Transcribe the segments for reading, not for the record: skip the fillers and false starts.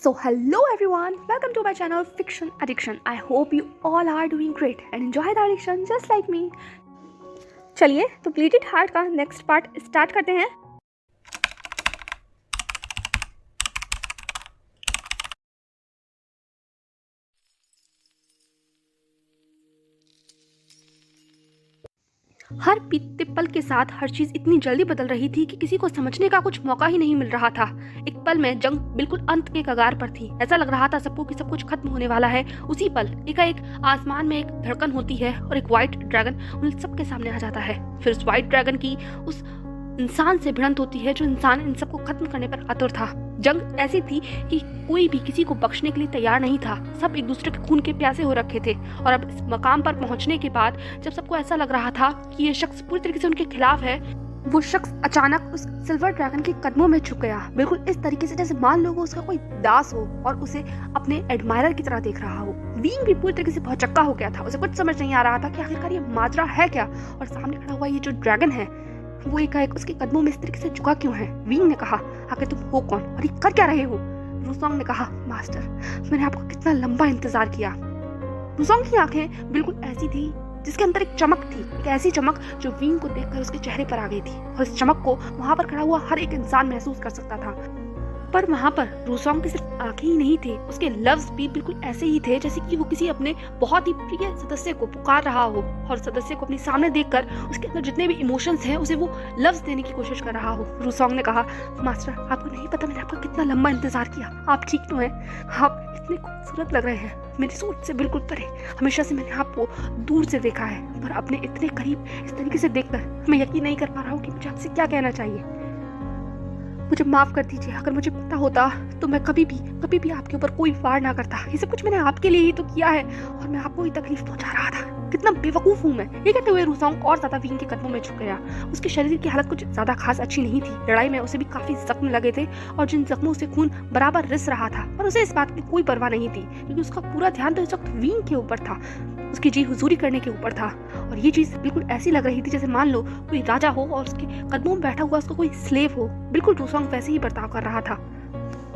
So hello everyone, welcome to my channel Fiction Addiction. I hope you all are doing great and enjoy the addiction just like me. चलिए तो ब्लीडेड heart का next part start करते हैं। हर बीतते पल के साथ हर चीज़ इतनी जल्दी बदल रही थी कि किसी को समझने का कुछ मौका ही नहीं मिल रहा था। एक पल में जंग बिल्कुल अंत के कगार पर थी। ऐसा लग रहा था सबको कि सब कुछ खत्म होने वाला है। उसी पल एकाएक आसमान में एक धड़कन होती है और एक व्हाइट ड्रैगन उन सबके सामने आ जाता है। फिर उस व्हाइट ड्रैगन की उस इंसान से भिड़ंत होती है जो इंसान इन सबको खत्म करने पर आतुर था। जंग ऐसी थी कि कोई भी किसी को बख्शने के लिए तैयार नहीं था। सब एक दूसरे के खून के प्यासे हो रखे थे और अब इस मकाम पर पहुंचने के बाद जब सबको ऐसा लग रहा था कि ये शख्स पूरी तरीके से उनके खिलाफ है, वो शख्स अचानक उस सिल्वर ड्रैगन के कदमों में झुक गया। बिल्कुल इस तरीके से जैसे मान लो वो उसका कोई दास हो और उसे अपने एडमायरर की तरह देख रहा हो। विंग भी पूरी तरीके से भौचक्का हो गया था। उसे कुछ समझ नहीं आ रहा था कि आखिरकार ये माजरा है क्या और सामने खड़ा हुआ ये जो ड्रैगन है वो एकाएक उसके कदमों में इस तरीके से झुका क्यों है। विंग ने कहा, आखिर तुम हो कौन और ये कर क्या रहे हो? रूसोंग ने कहा, मास्टर, मैंने आपका कितना लंबा इंतजार किया। रूसोंग की आंखें बिल्कुल ऐसी थी जिसके अंदर एक चमक थी, एक ऐसी चमक जो विंग को देखकर उसके चेहरे पर आ गई थी और इस चमक को वहां पर खड़ा हुआ हर एक इंसान महसूस कर सकता था। पर वहां पर रूसोंग की सिर्फ आंखें ही नहीं थे, उसके लफ्ज भी बिल्कुल ऐसे ही थे जैसे कि वो किसी अपने बहुत ही प्रिय सदस्य को पुकार रहा हो और सदस्य को अपने सामने देखकर उसके अंदर जितने भी इमोशंस हैं उसे वो लफ्ज देने की कोशिश कर रहा हो। रूसोंग ने कहा, मास्टर, आपको नहीं पता मैंने आपका कितना लंबा इंतजार किया। आप ठीक तो हैं? आप इतने खूबसूरत लग रहे हैं, मेरी सोच से बिल्कुल परे। हमेशा से मैंने आपको दूर से देखा है पर अपने इतने करीब इस तरीके से देखकर मैं यकीन नहीं कर पा रहा हूँ कि मुझे आपसे क्या कहना चाहिए। मुझे माफ कर दीजिए। अगर मुझे पता होता तो मैं कभी भी आपके ऊपर कोई वार ना करता। ये सब कुछ मैंने आपके लिए ही तो किया है और मैं आपको ही तकलीफ पहुंचा रहा था। कितना बेवकूफ हूँ मैं। ये कहते हुए रूसोंग और ज्यादा विंग के कदमों में झुक गया। उसके शरीर की हालत कुछ ज्यादा खास अच्छी नहीं थी। लड़ाई में उसे भी काफी जख्म लगे थे और जिन जख्मों से खून बराबर रिस रहा था पर उसे इस बात की कोई परवाह नहीं थी क्योंकि उसका पूरा ध्यान तो इस वक्त विंग के ऊपर था, उसकी जी हुजूरी करने के ऊपर था। और ये चीज बिल्कुल ऐसी लग रही थी जैसे मान लो कोई राजा हो और उसके कदमों में बैठा हुआ उसका कोई स्लेव हो। बिल्कुल रूसोंग वैसे ही बर्ताव कर रहा था।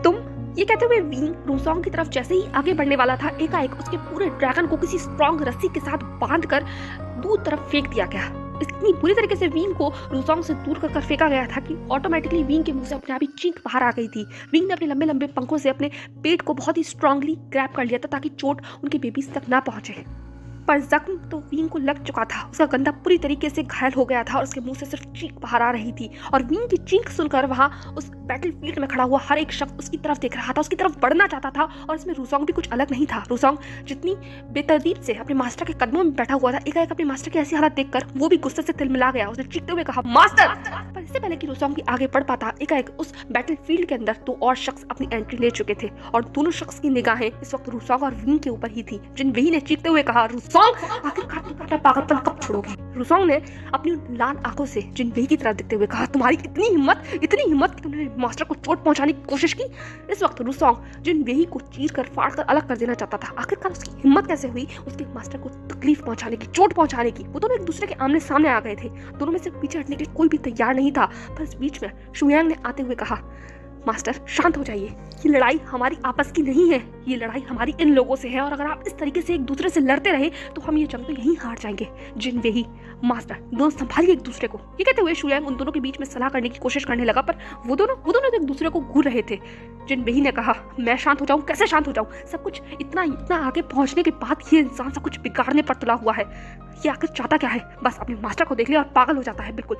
तुम, ये कहते हुए विंग रूसोंग की तरफ जैसे ही आगे बढ़ने वाला था एकाएक उसके पूरे ड्रैगन को किसी स्ट्रॉन्ग रस्सी के साथ बांधकर दूर तरफ फेंक दिया गया। इतनी बुरी तरीके से विंग को रूसोंग से दूर कर फेंका गया था कि ऑटोमेटिकली विंग के मुंह से अपने आप ही चीख बाहर आ गई थी। विंग ने अपने लंबे लंबे पंखों से अपने पेट को बहुत ही स्ट्रांगली ग्रैब कर लिया था ताकि चोट उनके बेबीज तक ना पहुंचे। पर जख्म तो विंग को लग चुका था। उसका गंदा पूरी तरीके से घायल हो गया था और उसके मुंह से सिर्फ चीख बाहर आ रही थी और विंग की चीख सुनकर वहां उस बैटलफील्ड में खड़ा हुआ हर एक शख्स उसकी तरफ देख रहा था, उसकी तरफ बढ़ना चाहता था। और इसमें रूसोंग भी कुछ अलग नहीं था। रूसोंग जितनी बेतरतीब से अपने मास्टर के कदमों में बैठा हुआ था एकाएक अपने मास्टर की ऐसी हालत देखकर वो भी गुस्से से तिलमिला गया। उसने चीखते हुए कहा, मास्टर! पर इससे पहले कि रूसोंग भी आगे बढ़ पाता एकाएक उस बैटलफील्ड के अंदर दो और शख्स अपनी एंट्री ले चुके थे और दोनों शख्स की निगाहें इस वक्त रूसोंग और विंग के ऊपर ही थी। जिन वही ने चीखते हुए कहा, रूसोंग, आखिरकार तुम अपना पागलपन कब छोड़ोगे? रूसोंग ने अपनी लाल आंखों से जिन वही की तरफ देखते हुए कहा, तुम्हारी इतनी हिम्मत कि तुमने मास्टर को चोट पहुंचाने की कोशिश की। इस वक्त रूसोंग जिन वही को चीर कर फाड़ कर अलग कर देना चाहता था। आखिरकार उसकी हिम्मत कैसे हुई उसके मास्टर को तकलीफ पहुंचाने की, चोट पहुंचाने की? वो दोनों एक दूसरे के आमने सामने आ गए थे। दोनों में से पीछे हटने के लिए कोई भी तैयार नहीं था। पर इस बीच में शुयांग ने आते हुए कहा, मास्टर, शांत हो जाइए। ये लड़ाई हमारी आपस की नहीं है, ये लड़ाई हमारी इन लोगों से है और अगर आप इस तरीके से एक दूसरे से लड़ते रहे तो हम ये जंग तो यहीं हार जाएंगे। जिन वेही, मास्टर, दोनों संभालिए एक दूसरे को। ये कहते हुए शुयांग उन दोनों के बीच में सलाह करने की कोशिश करने लगा पर वो दोनों एक दूसरे को घूर रहे थे। जिन वेही ने कहा, मैं शांत हो जाऊं? कैसे शांत हो जाऊं? सब कुछ इतना आगे पहुंचने के बाद ये इंसान सब कुछ बिगाड़ने पर तुला हुआ है। ये आखिर चाहता क्या है? बस अपने मास्टर को देख लिया और पागल हो जाता है बिल्कुल।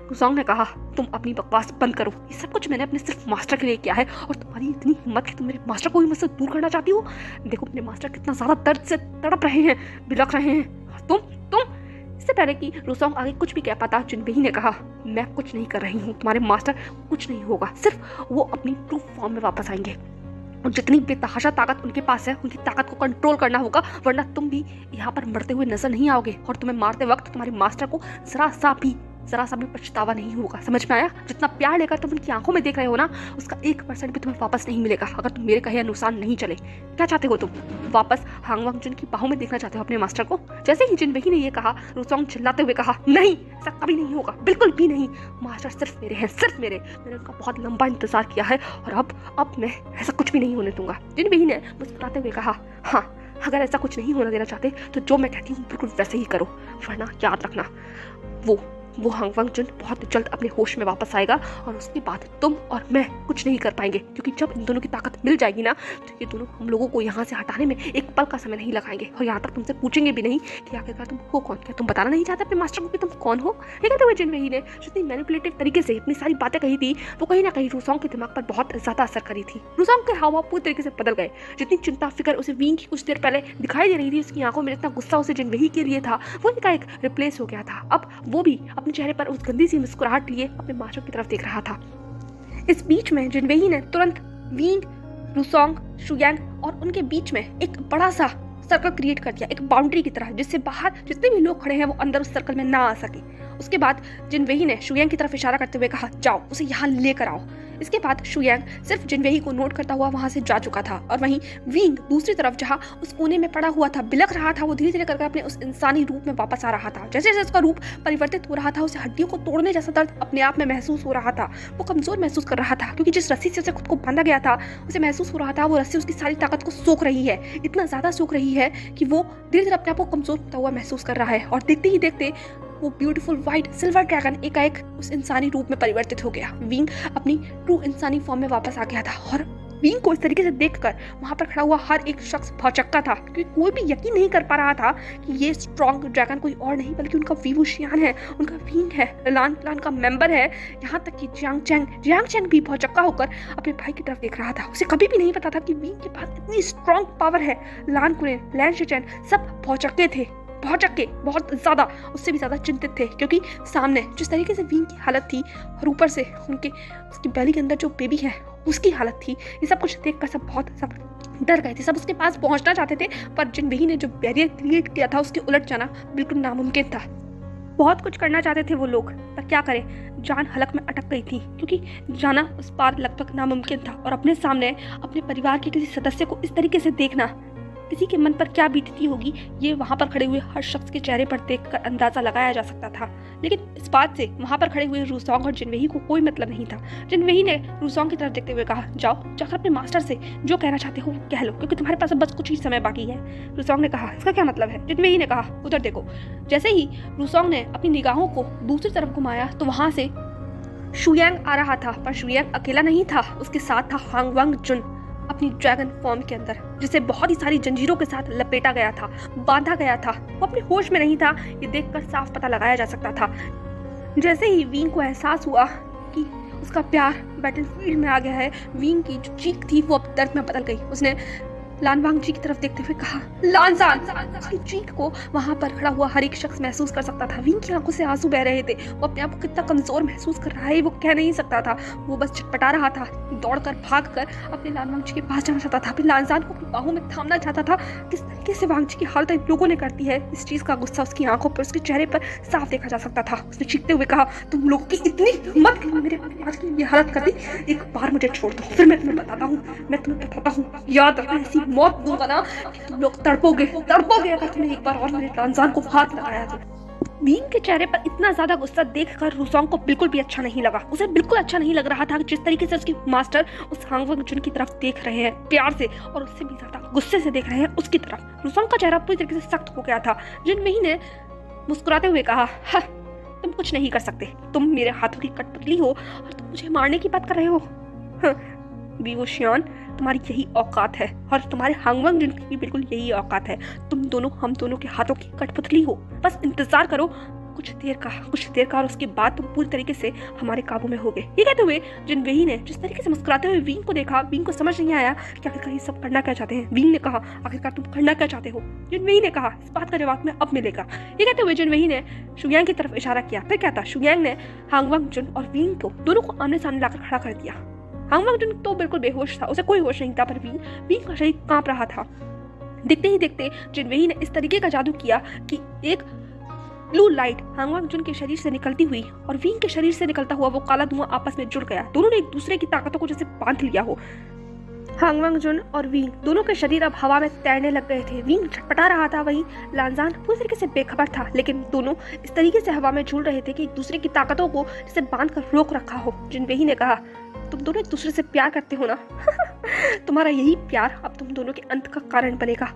रूसोंग ने कहा, तुम अपनी बकवास बंद करो। ये सब कुछ मैंने अपने सिर्फ मास्टर के लिए किया है और तुम्हारी इतनी हिम्मत कि तुम मेरे मास्टर को भी मुझसे दूर करना चाहती हो। देखो मेरे मास्टर कितना ज्यादा दर्द से तड़प रहे हैं, बिलख रहे हैं। तुम इससे पहले कि रूसोंग आगे कुछ भी कह पाता जिन वही ने कहा, मैं कुछ नहीं कर रही हूँ, तुम्हारे मास्टर कुछ नहीं होगा, सिर्फ वो अपनी ट्रू फॉर्म में वापस आएंगे और जितनी बेतहाशा ताकत उनके पास है उनकी ताकत को कंट्रोल करना होगा वरना तुम भी यहाँ पर मरते हुए नजर नहीं आओगे और तुम्हें मारते वक्त तुम्हारे मास्टर को जरा सा भी जरा सा भी पछतावा नहीं होगा, समझ में आया? जितना प्यार लेकर तुम उनकी आंखों में देख रहे हो ना, उसका 1% भी तुम्हें वापस नहीं मिलेगा अगर तुम मेरे कहे अनुसार नहीं चले। क्या चाहते हो तुम? वापस हांग वांग जुन की बाहों में देखना चाहते हो अपने मास्टर को? जैसे ही जिन वही ने ये कहा, रुसोंग चिल्लाते हुए कहा, नहीं, ऐसा कभी नहीं होगा, बिल्कुल भी नहीं। मास्टर सिर्फ मेरे हैं, सिर्फ मेरे। मैंने उनका बहुत लंबा इंतजार किया है और अब मैं ऐसा कुछ भी नहीं होने दूंगा। जिन वही ने मुस्कुराते हुए कहा, हाँ, अगर ऐसा कुछ नहीं होने देना चाहते तो जो मैं कहती हूँ बिल्कुल वैसे ही करो, वरना याद रखना वो हांग वांग जुन बहुत जल्द अपने होश में वापस आएगा और उसके बाद तुम और मैं कुछ नहीं कर पाएंगे, क्योंकि जब इन दोनों की ताकत मिल जाएगी ना, तो ये दोनों हम लोगों को यहाँ से हटाने में एक पल का समय नहीं लगाएंगे और यहाँ तक तुमसे पूछेंगे भी नहीं कि आखिरकार तुम हो कौन। क्या तुम बताना नहीं चाहते अपने मास्टर को कि तुम कौन हो? लेकिन तो जिन वही ने जितनी मैनिपुलेटिव तरीके से इतनी सारी बातें कही थी, वो कहीं ना कहीं रुसोंग के दिमाग पर बहुत ज्यादा असर करी थी। रुसोंग के हाव पूरी तरीके से बदल गए। जितनी चिंता फिक्र उसे विंग की कुछ देर पहले दिखाई दे रही थी, उसकी आंखों में इतना गुस्सा उसे जिन वही के लिए था, वो एक रिप्लेस हो गया था। अब वो भी अपने चेहरे पर उस सी मुस्कुराहट लिए अपने मास्टर की तरफ देख रहा था। इस बीच में जिनवेही ने तुरंत विंग, रुसोंग, शुयांग और उनके बीच में एक बड़ा सा सर्कल क्रिएट कर दिया, एक बाउंड्री की तरह, जिससे बाहर जितने भी लोग खड़े हैं वो अंदर उस सर्कल में ना आ सके। उसके बाद जिनवेही ने शुयांग की तरफ इशारा करते हुए कहा, जाओ उसे यहाँ लेकर आओ। इसके बाद शुयांग सिर्फ जिनवेही को नोट करता हुआ वहां से जा चुका था और वहीं विंग दूसरी तरफ जहां उस कोने में पड़ा हुआ था, बिलख रहा था, वो धीरे धीरे करके अपने उस इंसानी रूप में वापस आ रहा था। जैसे जैसे उसका रूप परिवर्तित हो रहा था, उसे हड्डियों को तोड़ने जैसा दर्द अपने आप में महसूस हो रहा था। वो कमजोर महसूस कर रहा था, क्योंकि जिस रस्सी से उसे खुद को बांधा गया था, उसे महसूस हो रहा था वो रस्सी उसकी सारी ताकत को सोख रही है, इतना ज्यादा सोख रही है कि वो धीरे धीरे अपने आप को कमजोर होता हुआ महसूस कर रहा है। और देखते ही देखते वो ब्यूटीफुल व्हाइट सिल्वर ड्रैगन एकाएक उस इंसानी रूप में परिवर्तित हो गया। विंग अपनी ट्रू इंसानी फॉर्म में वापस आ गया था और विंग को इस तरीके से देखकर वहां पर खड़ा हुआ हर एक शख्स भौचक्का था, क्योंकि कोई भी यकीन नहीं कर पा रहा था कि ये स्ट्रॉन्ग ड्रैगन कोई और नहीं बल्कि उनका वीवू शियान है, उनका विंग है, लान क्लान का मेंबर है। यहाँ तक कि जियांग चैंग भी भौचक्का होकर अपने भाई की तरफ देख रहा था। उसे कभी भी नहीं पता था कि विंग के पास इतनी स्ट्रॉन्ग पावर है। लान कुरेन, लैन शिचेन सब भौचक्के थे, भौचक्के बहुत ज्यादा, उससे भी ज्यादा चिंतित थे, क्योंकि सामने जिस तरीके से विंग की हालत थी और ऊपर से उसकी बैली के अंदर जो बेबी है उसकी हालत थी, ये सब कुछ देखकर सब डर गए थे। सब उसके पास पहुंचना चाहते थे, पर जिनवेही ने जो बैरियर क्रिएट किया था उसके उलट जाना बिल्कुल नामुमकिन था। बहुत कुछ करना चाहते थे वो लोग, पर क्या करें, जान हलक में अटक गई थी, क्योंकि जाना उस पार लगभग नामुमकिन था। और अपने सामने अपने परिवार के किसी सदस्य को इस तरीके से देखना, किसी के मन पर क्या बीतती होगी, ये वहां पर खड़े हुए हर शख्स के चेहरे पर देखकर अंदाजा लगाया जा सकता था। लेकिन इस बात से वहां पर खड़े हुए रुसोंग और जिनवेही को कोई मतलब नहीं था। जिनवेही ने रुसोंग की तरफ देखते हुए कहा, जाओ जाकर अपने मास्टर से जो कहना चाहते हो कह लो, क्योंकि तुम्हारे पास बस कुछ ही समय बाकी है। रुसोंग ने कहा, इसका क्या मतलब है? जिनवेही ने कहा, उधर देखो। जैसे ही रुसोंग ने अपनी निगाहों को दूसरी तरफ घुमाया तो वहां से शुयांग आ रहा था, पर शुयांग अकेला नहीं था, उसके साथ था हांग वांग जुन अपनी ड्रैगन फॉर्म के अंदर, जिसे बहुत ही सारी जंजीरों के साथ लपेटा गया था, बांधा गया था। वो अपने होश में नहीं था, ये देखकर साफ पता लगाया जा सकता था। जैसे ही विंग को एहसास हुआ कि उसका प्यार बैटलफील्ड में आ गया है, विंग की जो चीख थी वो अब दर्द में बदल गई। उसने लानवांग जी की तरफ देखते हुए कहा, लानसान। उसकी चीख को वहां पर खड़ा हुआ हर एक शख्स महसूस कर सकता था। विंग की आंखों से आंसू बह रहे थे, वो अपने आप को कितना कमजोर महसूस कर रहा है वो कह नहीं सकता था। वो बस छटपटा रहा था, दौड़कर भागकर अपने लानवांग जी के पास जाना चाहता था, अपने लानसान को अपनी बाहों में थामना चाहता था। किस तरीके से वांग जी की हालत इन लोगों ने करती है, इस चीज का गुस्सा उसकी आंखों पर, उसके चेहरे पर साफ देखा जा सकता था। उसने चीखते हुए कहा, तुम लोगों की इतनी हिम्मत कि मेरे आज की ये हालत कर दी, एक बार मुझे छोड़ दो, फिर मैं तुम्हें बताता हूँ, याद रखना, ऐसी मौत दूंगा ना तुम लोग तड़पोगे अगर तुमने एक बार और मेरे लानसान को हाथ लगाया तो। विंग के चेहरे पर इतना ज्यादा गुस्सा देखकर रुसोंग को बिल्कुल भी अच्छा नहीं लगा। उसे बिल्कुल अच्छा नहीं लग रहा था कि जिस तरीके से उसके मास्टर उस हांग वांग जुन की तरफ देख रहे हैं प्यार से, और उससे भी ज्यादा गुस्से से देख रहे हैं उसकी तरफ। रुसोंग का चेहरा पूरी तरीके से सख्त हो गया था। जिनवेही ने मुस्कुराते हुए कहा, तुम कुछ नहीं कर सकते, तुम मेरे हाथों की कठपुतली हो और तुम मुझे मारने की बात कर रहे हो। वीवू शियान, तुम्हारी यही औकात है और तुम्हारे हांग वांग जुन की भी बिल्कुल यही औकात है। तुम दोनों हम दोनों के हाथों की कठपुतली हो। बस इंतजार करो कुछ देर का और उसके बाद तुम पूरी तरीके से हमारे काबू में होगे। ये कहते हुए जिनवेही ने जिस तरीके से मुस्कुराते हुए विंग को देखा, विंग को समझ नहीं आया कि आखिरकार ये सब करना क्या चाहते हैं। विंग ने कहा, आखिरकार तुम करना क्या चाहते हो? जिनवेही ने कहा, इस बात का जवाब में अब मिलेगा। ये कहते हुए जिनवेही ने शुयांग की तरफ इशारा किया। फिर क्या था, शुयांग ने हांग वांग जुन और विंग को दोनों को आमने सामने लाकर खड़ा कर दिया। हांग वांग जुन तो बिल्कुल बेहोश था, उसे कोई होश नहीं था, पर विंग का शरीर कांप रहा था। देखते ही देखते जिनवेही ने इस तरीके का जादू किया कि एक ब्लू लाइट हांग वांग जुन के शरीर से निकलती हुई और विंग के शरीर से निकलता हुआ वो काला धुआं आपस में जुड़ गया। दोनों ने एक दूसरे की ताकतों को जैसे बांध लिया हो। हांग वांग जुन और विंग दोनों के शरीर अब हवा में तैरने लग गए थे। विंग छटपटा रहा था, वहीं लांजान पूरी तरीके से बेखबर था, लेकिन दोनों इस तरीके से हवा में झूल रहे थे कि एक दूसरे की ताकतों को जैसे बांध कर रोक रखा हो। जिनवेही ने कहा, तुम दोनों एक दूसरे से प्यार करते हो ना? तुम्हारा यही प्यार अब तुम दोनों के अंत का कारण बनेगा।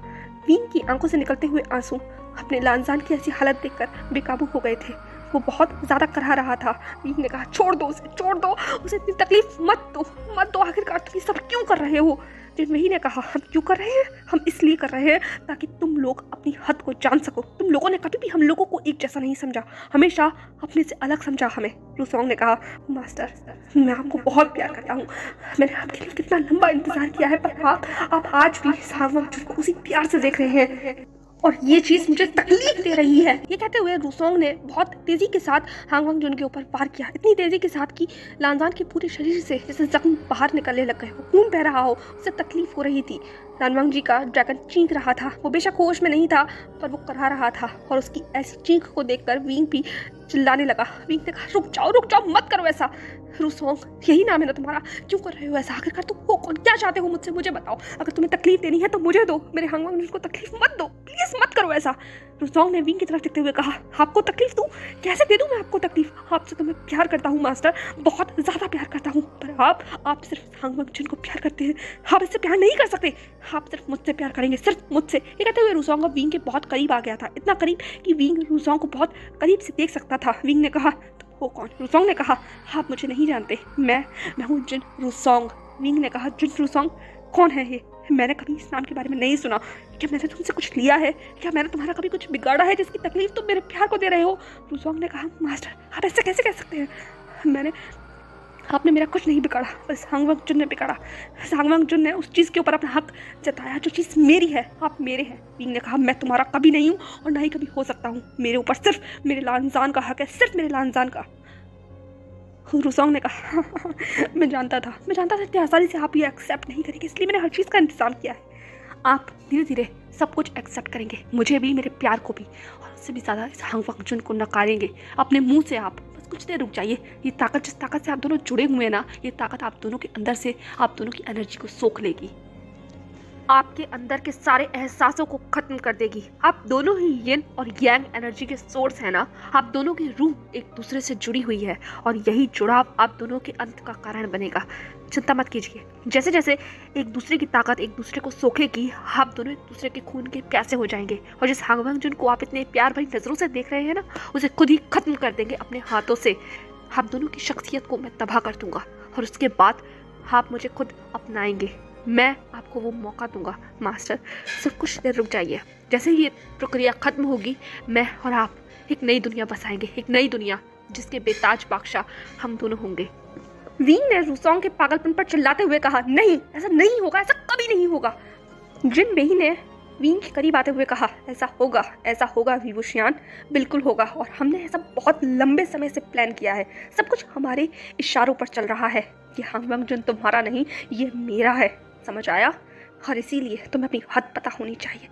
विंग की आंखों से निकलते हुए आंसू अपने लांजान की ऐसी हालत देखकर बेकाबू हो गए थे। वो बहुत ज्यादा करहा रहा था। विंग ने कहा, छोड़ दो उसे, छोड़ दो उसे, इतनी तकलीफ मत दो, मत दो। आखिरकार तुम ये सब क्यों कर रहे हो? जिनवेही ने कहा, हम क्यों कर रहे हैं? हम इसलिए कर रहे हैं ताकि तुम लोग अपनी हद को जान सको। तुम लोगों ने कभी भी हम लोगों को एक जैसा नहीं समझा, हमेशा अपने से अलग समझा हमें। रूसोंग ने कहा, मास्टर मैं आपको बहुत प्यार करता हूँ। मैंने आपके लिए कितना लंबा इंतजार किया है, पर आप आज भी हांग वांग जुन को उसी प्यार से देख रहे हैं और ये चीज मुझे तकलीफ दे रही है। ये कहते हुए रूसोंग ने बहुत तेजी के साथ हांग वांग जुन के ऊपर वार किया, इतनी तेजी के साथ कि लांजान के पूरे शरीर से जैसे जख्म बाहर निकलने लग गए। वो खून बह रहा हो, उसे तकलीफ हो रही थी। लानवांग जी का ड्रैगन चीख रहा था। वो बेशक होश में नहीं था, पर वो करहा रहा था और उसकी ऐसी चीख को देखकर विंग भी चिल्लाने लगा। विंग ने कहा, रुक जाओ, मत करो ऐसा। रूसोंग, यही नाम है ना तुम्हारा? क्यों कर रहे हो ऐसा? आखिरकार तुम हो कौन? क्या चाहते हो मुझसे? मुझे बताओ। अगर तुम्हें तकलीफ देनी है तो मुझे दो, मेरे हांग वांग जुन को तकलीफ मत दो, प्लीज मत करो ऐसा। रूसोंग ने विंग की तरफ देखते हुए कहा, आपको तकलीफ दूं? कैसे दे दूं मैं आपको तकलीफ? आपसे तो मैं प्यार करता हूँ मास्टर, बहुत ज्यादा प्यार करता हूँ, पर आप सिर्फ हांग वांग जुन को प्यार करते हैं। आप इससे प्यार नहीं कर सकते, आप सिर्फ मुझसे प्यार करेंगे, सिर्फ मुझसे। ये कहते हुए रूसोंग अब विंग के बहुत करीब आ गया था, इतना करीब कि विंग रूसोंग को बहुत करीब से देख सकता था। विंग ने कहा, वो कौन? रूसोंग ने कहा, आप मुझे नहीं जानते, मैं हूँ जिन रूसोंग। विंग ने कहा, जिन रूसोंग? कौन है ये? मैंने कभी इस नाम के बारे में नहीं सुना। क्या मैंने तुमसे कुछ लिया है? क्या मैंने तुम्हारा कभी कुछ बिगाड़ा है जिसकी तकलीफ तुम मेरे प्यार को दे रहे हो? रूसोंग ने कहा, मास्टर आप ऐसे कैसे कह सकते हैं? आपने मेरा कुछ नहीं बिगाड़ा, बस हांग वांग जुन ने बिगाड़ा। हांग वांग जुन ने उस चीज़ के ऊपर अपना हक जताया जो चीज़ मेरी है। आप मेरे हैं। विंग ने कहा, मैं तुम्हारा कभी नहीं हूँ और ना ही कभी हो सकता हूँ। मेरे ऊपर सिर्फ मेरे लांजान का हक है, सिर्फ मेरे लांजान का। रूसोंग ने कहा, मैं जानता था इतनी आसानी से आप ये एक्सेप्ट नहीं करेंगे, इसलिए मैंने हर चीज़ का इंतजाम किया है। आप धीरे धीरे सब कुछ एक्सेप्ट करेंगे, मुझे भी, मेरे प्यार को भी, और उससे भी ज़्यादा इस हांग वांग जुन को नकारेंगे अपने मुंह से। आप बस कुछ देर रुक जाइए। ये ताकत, जिस ताकत से आप दोनों जुड़े हुए हैं ना, ये ताकत आप दोनों के अंदर से आप दोनों की एनर्जी को सोख लेगी, आपके अंदर के सारे एहसासों को खत्म कर देगी। आप दोनों ही यिन और यांग एनर्जी के सोर्स हैं ना, आप दोनों की रूह एक दूसरे से जुड़ी हुई है और यही जुड़ाव आप दोनों के अंत का कारण बनेगा। चिंता मत कीजिए, जैसे जैसे एक दूसरे की ताकत एक दूसरे को सोखेगी, आप दोनों एक दूसरे के खून के प्यासे हो जाएंगे और जिस हांग वांग जुन को आप इतने प्यार भरी नजरों से देख रहे हैं ना, उसे खुद ही खत्म कर देंगे अपने हाथों से। आप दोनों की शख्सियत को मैं तबाह कर दूंगा और उसके बाद आप मुझे खुद अपनाएंगे। मैं आपको वो मौका दूंगा मास्टर, सिर्फ कुछ देर रुक जाइए। जैसे ही ये प्रक्रिया खत्म होगी, मैं और आप एक नई दुनिया बसाएंगे, एक नई दुनिया जिसके बेताज बादशाह हम दोनों होंगे। विंग ने रूसोंग के पागलपन पर चिल्लाते हुए कहा, नहीं, ऐसा नहीं होगा, ऐसा कभी नहीं होगा। जिनवेही ने विंग के करीब आते हुए कहा, ऐसा होगा वी वुशियान, बिल्कुल होगा, और हमने ऐसा बहुत लंबे समय से प्लान किया है। सब कुछ हमारे इशारों पर चल रहा है। ये हांग वांग जुन तुम्हारा नहीं, ये मेरा है, समझ आया? और इसीलिए तुम्हें अपनी हद पता होनी चाहिए।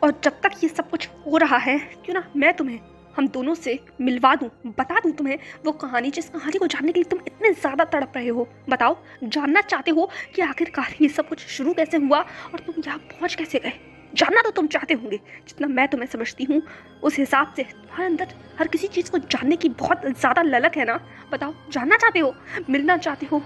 और जब तक ये सब कुछ हो रहा है, क्यों ना मैं तुम्हें हम दोनों से मिलवा दूं, बता दूं तुम्हें वो कहानी, जिस कहानी को जानने के लिए तुम इतने ज़्यादा तड़प रहे हो। बताओ, जानना चाहते हो कि आखिरकार ये सब कुछ शुरू कैसे हुआ और तुम यहाँ पहुँच कैसे गए? जानना तो तुम चाहते होंगे। जितना मैं तुम्हें समझती हूँ उस हिसाब से तुम्हारे अंदर हर किसी चीज़ को जानने की बहुत ज़्यादा ललक है ना। बताओ, जानना चाहते हो, मिलना चाहते हो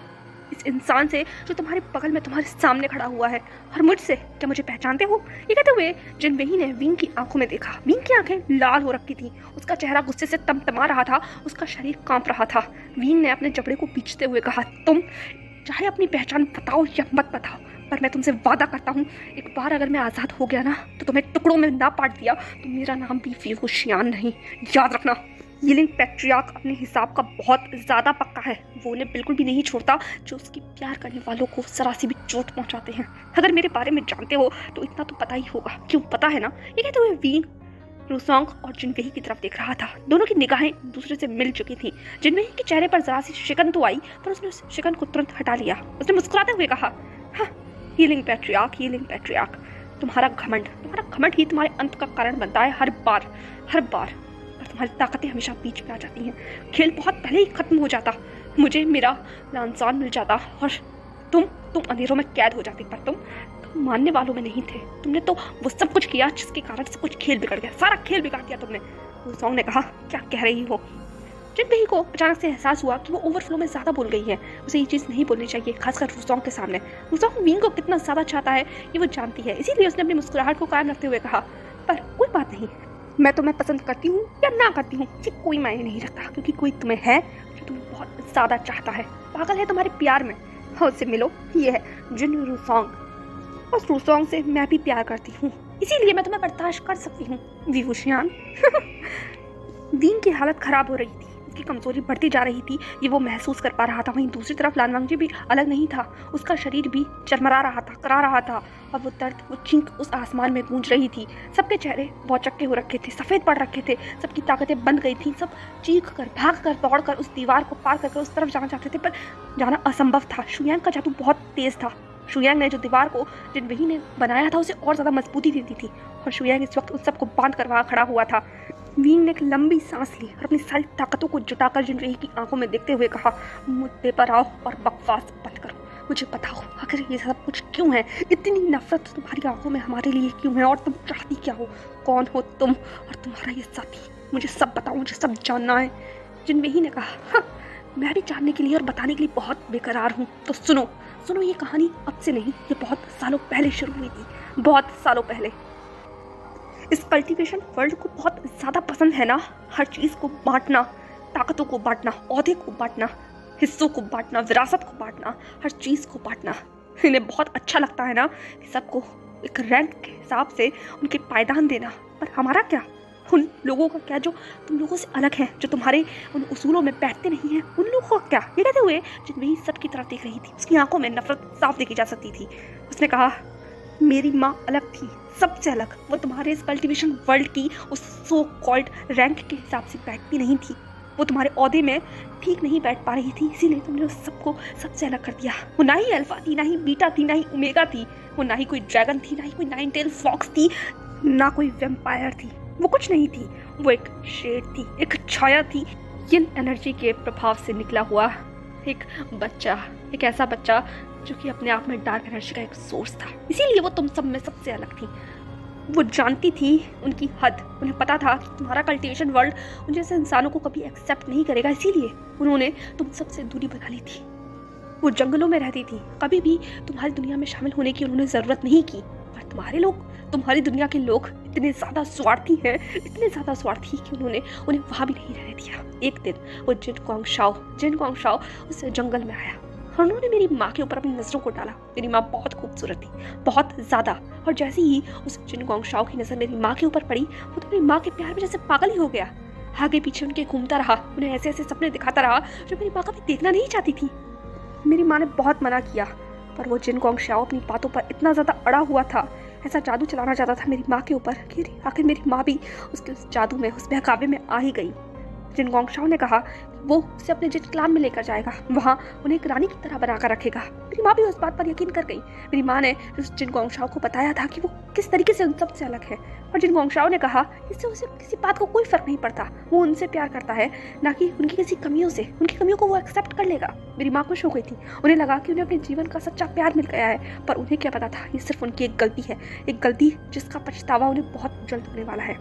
इस इंसान से जो तुम्हारे बगल में तुम्हारे सामने खड़ा हुआ है, और मुझसे क्या मुझे पहचानते हो? ये कहते हुए जिनवेही ने विंग की आंखों में देखा। विंग की आंखें लाल हो रखी थी, उसका चेहरा गुस्से से तमतमा रहा था, उसका शरीर कांप रहा था। विंग ने अपने जबड़े को पीछते हुए कहा, तुम चाहे अपनी पहचान बताओ या मत बताओ, पर मैं तुमसे वादा करता हूँ, एक बार अगर मैं आज़ाद हो गया ना, तो तुम्हें टुकड़ों में ना पाट दिया तो मेरा नाम भी वी वुशियान नहीं, याद रखना। यिलिंग पैट्रियार्क अपने हिसाब का बहुत ज़्यादा पक्का है। वो उन्हें बिल्कुल भी नहीं छोड़ता जो उसकी प्यार करने वालों को जरा सी भी चोट पहुंचाते हैं। अगर मेरे बारे में जानते हो तो इतना तो पता ही होगा, क्यों पता है ना? ये कहते हुए विंग रूसोंग और जिनवेही की तरफ देख रहा था। दोनों की निगाहें एक दूसरे से मिल चुकी थी। जिनवेही के चेहरे पर जरा सी शिकन तो आई, पर उसने उस शिकन को तुरंत हटा लिया। उसने मुस्कुराते हुए कहा, हाँ, यिलिंग पैट्रियार्क, तुम्हारा घमंड ही तुम्हारे अंत का कारण बनता है हर बार। पर तुम्हारी ताकतें हमेशा बीच में आ जाती हैं। खेल बहुत पहले ही खत्म हो जाता, मुझे मेरा लांसान मिल जाता और तुम अंधेरों में कैद हो जाती। पर तुम मानने वालों में नहीं थे। तुमने तो वो सब कुछ किया जिसके कारण सब कुछ खेल बिगड़ गया, सारा खेल बिगाड़ दिया तुमने। रूसोंग ने कहा, क्या कह रही हो? जिनबेही को अचानक से एहसास हुआ कि वो ओवरफ्लो में ज़्यादा बोल गई है। उसे ये चीज़ नहीं बोलनी चाहिए, खासकर रूसोंग के सामने। रूसोंग विंग को कितना ज़्यादा चाहता है ये वो जानती है, इसीलिए उसने अपनी मुस्कुराहट को कायम रखते हुए कहा, पर कोई बात नहीं, मैं तुम्हें पसंद करती हूँ या ना करती हूँ ये कोई मायने नहीं रखता, क्योंकि कोई तुम्हें है जो तुम्हें बहुत ज़्यादा चाहता है, पागल है तुम्हारे प्यार में। हाँ, उससे मिलो, ये है जिन रूसोंग। उस रूसोंग से मैं भी प्यार करती हूँ, इसीलिए मैं तुम्हें बर्दाश्त कर सकती हूँ। वी वुशियान। विंग की हालत खराब हो रही थी, उसकी कमजोरी बढ़ती जा रही थी, ये वो महसूस कर पा रहा था। वहीं दूसरी तरफ लानवांगजी भी अलग नहीं था, उसका शरीर भी चरमरा रहा था, करा रहा था, और वो दर्द, वो चीख उस आसमान में गूंज रही थी। सबके चेहरे बहुत चक्के हो रखे थे, सफ़ेद पड़ रखे थे, सबकी ताकतें बंद गई थी, सब चीख कर, भाग कर, दौड़ कर उस दीवार को पार करके उस तरफ जाना चाहते थे, पर जाना असंभव था। शुयांग का जादू बहुत तेज था। शुयांग ने जो दीवार को जिनबेही ने बनाया था उसे और ज़्यादा मजबूती दे दी थी, और शुयांग इस वक्त उन सबको बांध कर वहाँ खड़ा हुआ था। विंग ने एक लंबी सांस ली और अपनी सारी ताकतों को जुटाकर जिनबेही की आंखों में देखते हुए कहा, मुद्दे पर आओ और बकवास बंद करो, मुझे बताओ आखिर ये सब कुछ क्यों है? इतनी नफरत तुम्हारी आंखों में हमारे लिए क्यों है? और तुम चाहती क्या हो? कौन हो तुम और तुम्हारा ये साथी? मुझे सब बताओ, मुझे सब जानना है। जिनबेही ने कहा, हाँ, मैं भी जानने के लिए और बताने के लिए बहुत बेकरार हूँ। तो सुनो, ये कहानी अब से नहीं, ये बहुत सालों पहले शुरू हुई थी, बहुत सालों पहले। इस कल्टीवेशन वर्ल्ड को बहुत ज़्यादा पसंद है ना, हर चीज़ को बांटना, ताकतों को बांटना, ओहदे को बांटना, हिस्सों को बांटना, विरासत को बांटना, हर चीज़ को बांटना। इन्हें बहुत अच्छा लगता है ना कि सबको एक रैंक के हिसाब से उनके पायदान देना। पर हमारा क्या, उन लोगों का क्या जो तुम लोगों से अलग हैं, जो तुम्हारे उन उसूलों में बैठते नहीं हैं, उन लोगों का क्या? ये कहते हुए जिनबेही सबकी तरफ देख रही थी, उसकी आंखों में नफरत साफ देखी जा सकती थी। उसने कहा, मेरी माँ अलग थी, सबसे अलग। वो तुम्हारे इस कल्टीवेशन वर्ल्ड की उस सो कॉल्ड रैंक के हिसाब से बैठती नहीं थी, वो तुम्हारे ओहदे में ठीक नहीं बैठ पा रही थी, इसीलिए तुमने उस सबको सबसे अलग कर दिया। वो ना ही अल्फा थी, ना ही बीटा थी, ना ही ओमेगा थी, वो ना ही कोई ड्रैगन थी, ना ही कोई नाइन टेल फॉक्स थी, ना कोई वेम्पायर थी, वो कुछ नहीं थी। वो एक शेड थी, एक छाया थी, यिन एनर्जी के प्रभाव से निकला हुआ एक बच्चा, एक ऐसा बच्चा जो कि अपने आप में डार्क एनर्जी का एक सोर्स था। इसीलिए वो तुम सब में सबसे अलग थी। वो जानती थी उनकी हद, उन्हें पता था कि तुम्हारा कल्टीवेशन वर्ल्ड उन जैसे इंसानों को कभी एक्सेप्ट नहीं करेगा, इसीलिए उन्होंने तुम सबसे दूरी बना ली थी। वो जंगलों में रहती थी, कभी भी तुम्हारी दुनिया में शामिल होने की उन्होंने ज़रूरत नहीं की। पर तुम्हारे लोग, तुम्हारी दुनिया के लोग इतने ज़्यादा स्वार्थी हैं, इतने ज़्यादा स्वार्थी कि उन्होंने उन्हें वहाँ भी नहीं रहने दिया। एक दिन वो जिन गुआंगशाओ उस जंगल में आया और उन्होंने मेरी माँ के ऊपर अपनी नज़रों को डाला। मेरी माँ बहुत खूबसूरत थी, बहुत ज़्यादा, और जैसे ही उस जिन गुआंगशाओ की नज़र मेरी माँ के ऊपर पड़ी, वो तो मेरी माँ के प्यार में जैसे पागल ही हो गया। आगे पीछे उनके घूमता रहा, उन्हें ऐसे ऐसे सपने दिखाता रहा जो मेरी माँ कभी देखना नहीं चाहती थी। मेरी माँ ने बहुत मना किया, पर वो जिन गुआंगशाओ अपनी बातों पर इतना ज़्यादा अड़ा हुआ था, ऐसा जादू चलाना चाहता था मेरी माँ के ऊपर कि आखिर मेरी माँ भी उसके उस जादू में, उस बहकावे में आ ही गई। जिन गुआंगशाओ ने कहा वो उसे अपने जिन क्लान में लेकर जाएगा, वहाँ उन्हें एक रानी की तरह बनाकर रखेगा। मेरी माँ भी उस बात पर यकीन कर गई। मेरी माँ ने उस जिन गुआंगशाओ को बताया था कि वो किस तरीके से उन सबसे अलग है, और जिन गुआंगशाओ ने कहा इससे उसे किसी बात को कोई फर्क नहीं पड़ता, वो उनसे प्यार करता है, ना कि उनकी किसी कमियों से। उनकी कमियों को वो एक्सेप्ट कर लेगा। मेरी माँ खुश हो गई थी, उन्हें लगा कि उन्हें अपने जीवन का सच्चा प्यार मिल गया है। पर उन्हें क्या पता था, ये सिर्फ उनकी एक गलती है, एक गलती जिसका पछतावा उन्हें बहुत जल्द होने वाला है।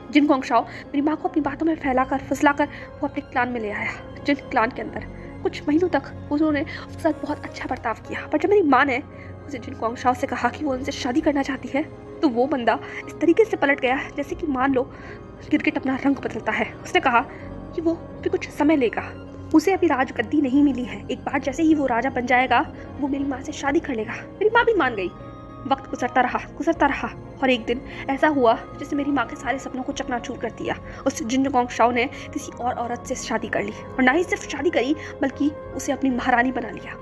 जिन गुआंगशाओ मेरी माँ को अपनी बातों में फैलाकर फुसलाकर वो अपने क्लान में ले आया। जिन क्लान के अंदर कुछ महीनों तक उन्होंने उसके साथ बहुत अच्छा बर्ताव किया, पर जब मेरी माँ ने उसे जिन गुआंगशाओ से कहा कि वो उनसे शादी करना चाहती है, तो वो बंदा इस तरीके से पलट गया जैसे कि मान लो क्रिकेट अपना रंग बदलता है। उसने कहा कि वो भी कुछ समय लेगा, उसे अभी राजगद्दी नहीं मिली है, एक बार जैसे ही वो राजा बन जाएगा वो मेरी माँ से शादी कर लेगा। मेरी माँ भी मान गई। वक्त गुजरता रहा और एक दिन ऐसा हुआ जिसने मेरी माँ के सारे सपनों को चकनाचूर कर दिया। उस जिन गुआंगशाओ ने किसी और औरत से शादी कर ली, और ना ही सिर्फ शादी करी बल्कि उसे अपनी महारानी बना लिया।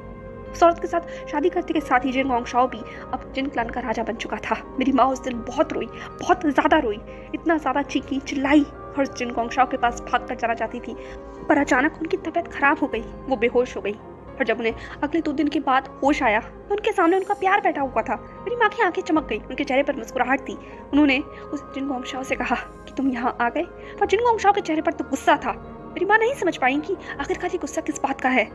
उस औरत के साथ शादी करते के साथ ही जिन गुआंगशाओ भी अब जिन क्लान का राजा बन चुका था। मेरी माँ उस दिन बहुत रोई, बहुत ज़्यादा रोई, इतना ज़्यादा चीखी चिल्लाई और जिन गुआंगशाओ के पास भाग कर जाना चाहती थी, पर अचानक उनकी तबीयत खराब हो गई, वो बेहोश हो गई। और जब उन्हें अगले 2 दिन के बाद होश आया तो उनके सामने उनका प्यार बैठा हुआ था। मेरी माँ की आंखें चमक गई, उनके चेहरे पर मुस्कुराहट थी। उन्होंने उस जिनगोंगशाओ से कहा कि तुम यहाँ आ गए, पर जिनगोंगशाओ के चेहरे पर तो गुस्सा था। मेरी माँ नहीं समझ पाई कि आखिरकार ये गुस्सा किस बात का है,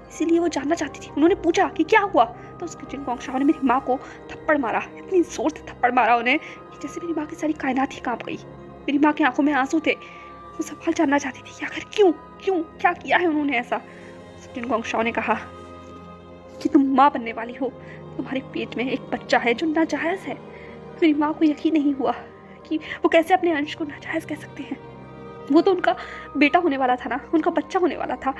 इसीलिए वो जानना चाहती थी। उन्होंने पूछा कि क्या हुआ, तो उसके जिनगोंगशाओ ने मेरी माँ को थप्पड़ मारा, इतनी जोर से थप्पड़ मारा उन्हें कि जैसे मेरी माँ की सारी कायनात ही कांप गई। मेरी माँ की आंखों में आंसू थे। वो सवाल जानना चाहती थी कि आखिर क्यों क्यों क्या किया है उन्होंने ऐसा। जिनगोंगशाओ ने कहा कि तुम माँ बनने वाली हो, तुम्हारे पेट में एक बच्चा है जो नाजायज है। मेरी माँ को यकीन नहीं हुआ कि वो कैसे अपने अंश को नाजायज कह सकते हैं। वो तो उनका बेटा होने वाला था ना, उनका बच्चा होने वाला था।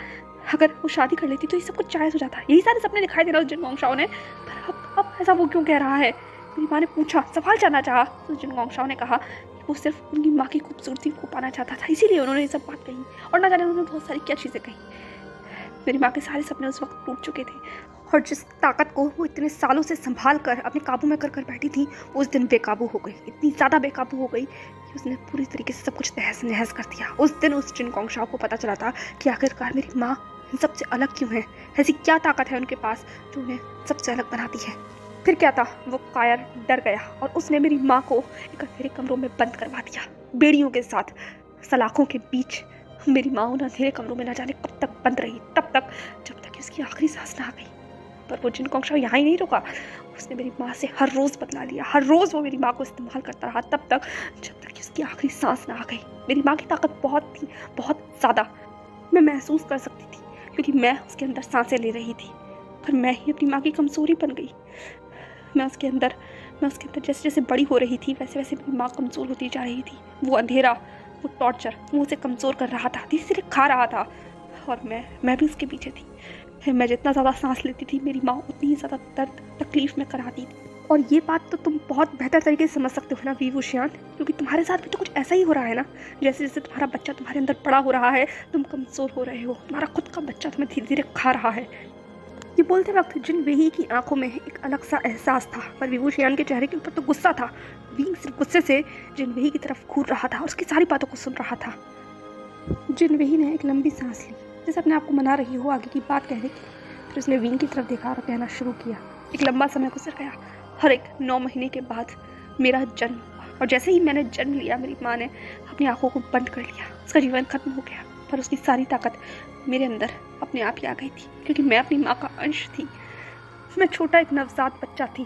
अगर वो शादी कर लेती तो ये सब कुछ जायज हो जाता। यही सारे सपने दिखाई दे रहे उस जिनगोंगशाओ ने, पर अब ऐसा वो क्यों कह रहा है। मेरी माँ ने पूछा, सवाल जानना चाहा। तो जिनगोंगशाओ ने कहा वो सिर्फ उनकी माँ की खूबसूरती को पाना चाहता था, इसीलिए उन्होंने ये सब बात कही। और ना जाने उन्होंने बहुत सारी क्या चीज़ें कही। मेरी माँ के सारे सपने उस वक्त टूट चुके थे, और जिस ताकत को वो इतने सालों से संभाल कर अपने काबू में कर बैठी थी, उस दिन बेकाबू हो गई। इतनी ज़्यादा बेकाबू हो गई कि उसने पूरी तरीके से सब कुछ तहस नहस कर दिया। उस दिन उस जिनगोंगशाओ को पता चला था कि आखिरकार मेरी माँ इन सबसे अलग क्यों है, ऐसी क्या ताकत है उनके पास जो उन्हें सबसे अलग बनाती है। फिर क्या था, वो कायर डर गया और उसने मेरी माँ को एक अंधेरे कमरों में बंद करवा दिया, बेड़ियों के साथ, सलाखों के बीच। मेरी माँ उन अंधेरे कमरों में न जाने कब तक बंद रही, तब तक जब तक कि उसकी आखिरी सांस ना आ गई। पर वो जिनगोंगशाओ यहाँ ही नहीं रुका, उसने मेरी माँ से हर रोज़ बदला लिया। हर रोज़ वो मेरी माँ को इस्तेमाल करता रहा, तब तक जब तक कि उसकी आखिरी सांस ना आ गई। मेरी माँ की ताकत बहुत थी, बहुत ज़्यादा। मैं महसूस कर सकती थी क्योंकि मैं उसके अंदर सांसें ले रही थी, पर मैं ही अपनी माँ की कमज़ोरी बन गई। मैं उसके अंदर जैसे जैसे बड़ी हो रही थी, वैसे वैसे मेरी माँ कमज़ोर होती जा रही थी। वो अंधेरा, वो टॉर्चर वो उसे कमज़ोर कर रहा था, धीरे धीरे खा रहा था, और मैं भी उसके पीछे थी। मैं जितना ज़्यादा सांस लेती थी, मेरी माँ उतनी ही ज़्यादा दर्द तकलीफ़ में कराती थी। और ये बात तो तुम बहुत बेहतर तरीके से समझ सकते हो ना विभूषण, क्योंकि तुम्हारे साथ भी तो कुछ ऐसा ही हो रहा है ना। जैसे जैसे तुम्हारा बच्चा तुम्हारे अंदर बड़ा हो रहा है, तुम कमज़ोर हो रहे हो, तुम्हारा खुद का बच्चा तुम्हें धीरे धीरे खा रहा है। ये बोलते वक्त जिनवेही की आंखों में एक अलग सा एहसास था, पर विभूषण के चेहरे के ऊपर तो गुस्सा था। वींग सिर्फ गुस्से से जिनवेही की तरफ घूर रहा था और उसकी सारी बातों को सुन रहा था। जिनवेही ने एक लंबी सांस ली, जैसे अपने आप को मना रही हो आगे की बात कहने की। फिर उसने वींग की तरफ देखा और कहना शुरू किया। एक लंबा समय गुजर गया। हर एक 9 महीने के बाद मेरा जन्म हुआ, और जैसे ही मैंने जन्म लिया, मेरी माँ ने अपनी आंखों को बंद कर लिया। उसका जीवन खत्म हो गया, पर उसकी सारी ताकत मेरे अंदर अपने आप ही आ गई थी, क्योंकि मैं अपनी माँ का अंश थी। मैं छोटा एक नवजात बच्चा थी,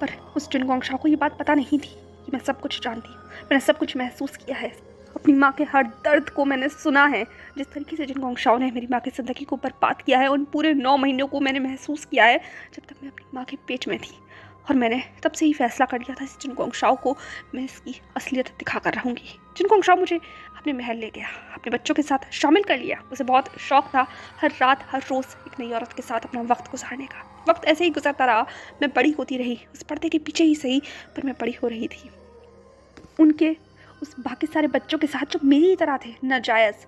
पर उस जिनगोंगशाओ को ये बात पता नहीं थी कि मैं सब कुछ जानती हूँ। मैंने सब कुछ महसूस किया है, अपनी माँ के हर दर्द को मैंने सुना है। जिस तरीके से जिनगोंगशाओ ने मेरी माँ की ज़िंदगी को बर्बाद किया है, उन पूरे 9 महीनों को मैंने महसूस किया है जब तक मैं अपनी माँ के पेट में थी। और मैंने तब से ही फैसला कर लिया था, इस जिनगोंगशाओ को मैं इसकी असलियत दिखा कर रहूँगी। जिनगोंगशाओ मुझे अपने महल ले गया, अपने बच्चों के साथ शामिल कर लिया। उसे बहुत शौक था हर रात हर रोज़ एक नई औरत के साथ अपना वक्त गुजारने का। वक्त ऐसे ही गुजरता रहा, मैं बड़ी होती रही, उस पर्दे के पीछे ही सही, पर मैं बड़ी हो रही थी। उनके उस बाकी सारे बच्चों के साथ जो मेरी ही तरह थे, नाजायज़,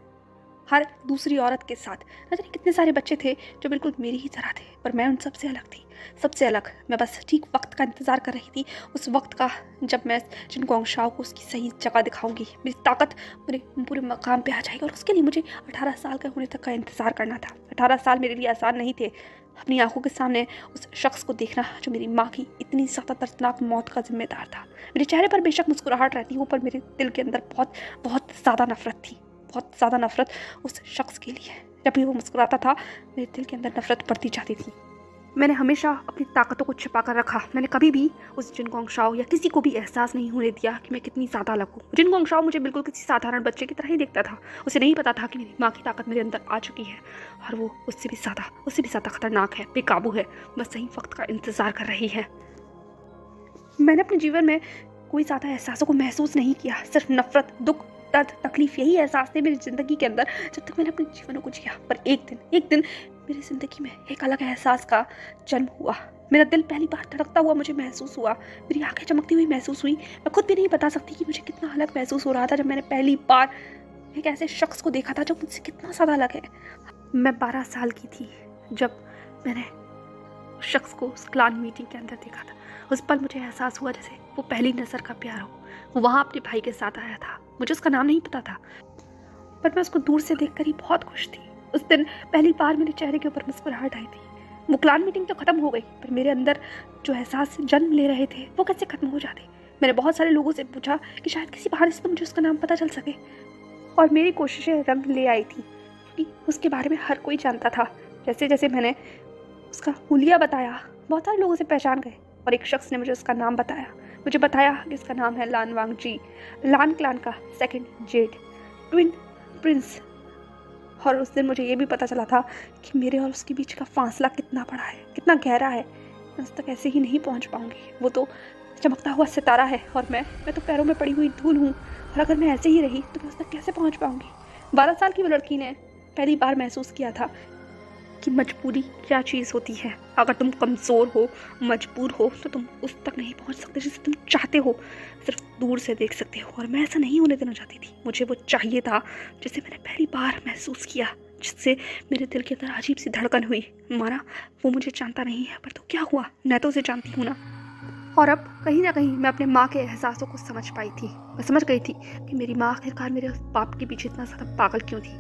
हर दूसरी औरत के साथ। न जाने कितने सारे बच्चे थे जो बिल्कुल मेरी ही तरह थे, पर मैं उन सबसे अलग थी, सबसे अलग। मैं बस ठीक वक्त का इंतज़ार कर रही थी, उस वक्त का जब मैं जिनगोंगशाओ को उसकी सही जगह दिखाऊंगी। मेरी ताकत मेरे पूरे मकाम पे आ जाएगी, और उसके लिए मुझे 18 साल का होने तक का इंतज़ार करना था। 18 साल मेरे लिए आसान नहीं थे। अपनी आंखों के सामने उस शख्स को देखना जो मेरी माँ की इतनी ज़्यादा दर्दनाक मौत का जिम्मेदार था। मेरे चेहरे पर बेशक मुस्कुराहट रहती हो, पर मेरे दिल के अंदर बहुत बहुत ज़्यादा नफरत थी, बहुत ज़्यादा नफरत उस शख्स के लिए। जब भी वो मुस्कुराता था, मेरे दिल के अंदर नफरत बढ़ती जाती थी। मैंने हमेशा अपनी ताकतों को छिपा कर रखा। मैंने कभी भी उस जिनगोंगशाओ या किसी को भी एहसास नहीं होने दिया कि मैं कितनी ज़्यादा अलग हूँ। जिनगोंगशाओ मुझे बिल्कुल किसी साधारण बच्चे की तरह ही देखता था। उसे नहीं पता था कि मेरी माँ की ताकत मेरे अंदर आ चुकी है, और वो उससे भी ज़्यादा खतरनाक है, बेकाबू है, बस सही वक्त का इंतज़ार कर रही है। मैंने अपने जीवन में कोई ज़्यादा एहसासों को महसूस नहीं किया, सिर्फ नफरत, दुख, दर्द, तकलीफ, यही एहसास थे मेरी ज़िंदगी के अंदर जब तक मैंने अपने जीवन को जिया। पर एक दिन मेरी ज़िंदगी में एक अलग एहसास का जन्म हुआ। मेरा दिल पहली बार धड़कता हुआ मुझे महसूस हुआ, मेरी आंखें चमकती हुई महसूस हुई। मैं खुद भी नहीं बता सकती कि मुझे कितना अलग महसूस हो रहा था जब मैंने पहली बार एक ऐसे शख्स को देखा था जो मुझसे कितना ज़्यादा अलग है। मैं 12 साल की थी जब मैंने उस शख्स को उस क्लान मीटिंग के अंदर देखा था। उस पल मुझे एहसास हुआ जैसे वो पहली नज़र का प्यार हो। वो वहाँ अपने भाई के साथ आया था, मुझे उसका नाम नहीं पता था, पर मैं उसको दूर से देखकर ही बहुत खुश थी। उस दिन पहली बार मेरे चेहरे के ऊपर मुस्कुराहट आई थी। वो क्लान मीटिंग तो ख़त्म हो गई, पर मेरे अंदर जो एहसास जन्म ले रहे थे वो कैसे ख़त्म हो जाते। मैंने बहुत सारे लोगों से पूछा कि शायद किसी बहाने से तो मुझे उसका नाम पता चल सके, और मेरी कोशिशें रंग ले आई थी क्योंकि उसके बारे में हर कोई जानता था। जैसे जैसे मैंने उसका हुलिया बताया, बहुत सारे लोग उसे पहचान गए, और एक शख्स ने मुझे उसका नाम बताया। मुझे बताया कि उसका नाम है लान वांगजी, लान क्लान का सेकंड जेड ट्विन प्रिंस। और उस दिन मुझे ये भी पता चला था कि मेरे और उसके बीच का फासला कितना बड़ा है, कितना गहरा है। मैं उस तक ऐसे ही नहीं पहुंच पाऊंगी। वो तो चमकता हुआ सितारा है और मैं तो पैरों में पड़ी हुई धूल हूँ, और अगर मैं ऐसे ही रही तो मैं उस तक कैसे पहुंच पाऊंगी। 12 साल की वो लड़की ने पहली बार महसूस किया था कि मजबूरी क्या चीज़ होती है। अगर तुम कमज़ोर हो, मजबूर हो, तो तुम उस तक नहीं पहुंच सकते जिसे तुम चाहते हो, सिर्फ दूर से देख सकते हो। और मैं ऐसा नहीं होने देना चाहती थी। मुझे वो चाहिए था जिसे मैंने पहली बार महसूस किया, जिससे मेरे दिल के अंदर अजीब सी धड़कन हुई। माना वो मुझे जानता नहीं है, पर तो क्या हुआ, मैं तो उसे जानती हूँ ना। और अब कहीं ना कहीं मैं अपने माँ के एहसासों को समझ पाई थी। मैं समझ गई थी कि मेरी माँ आखिरकार मेरे बाप के पीछे इतना ज़्यादा पागल क्यों थी,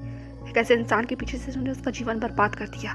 एक ऐसे इंसान के पीछे से जिन्होंने उसका जीवन बर्बाद कर दिया।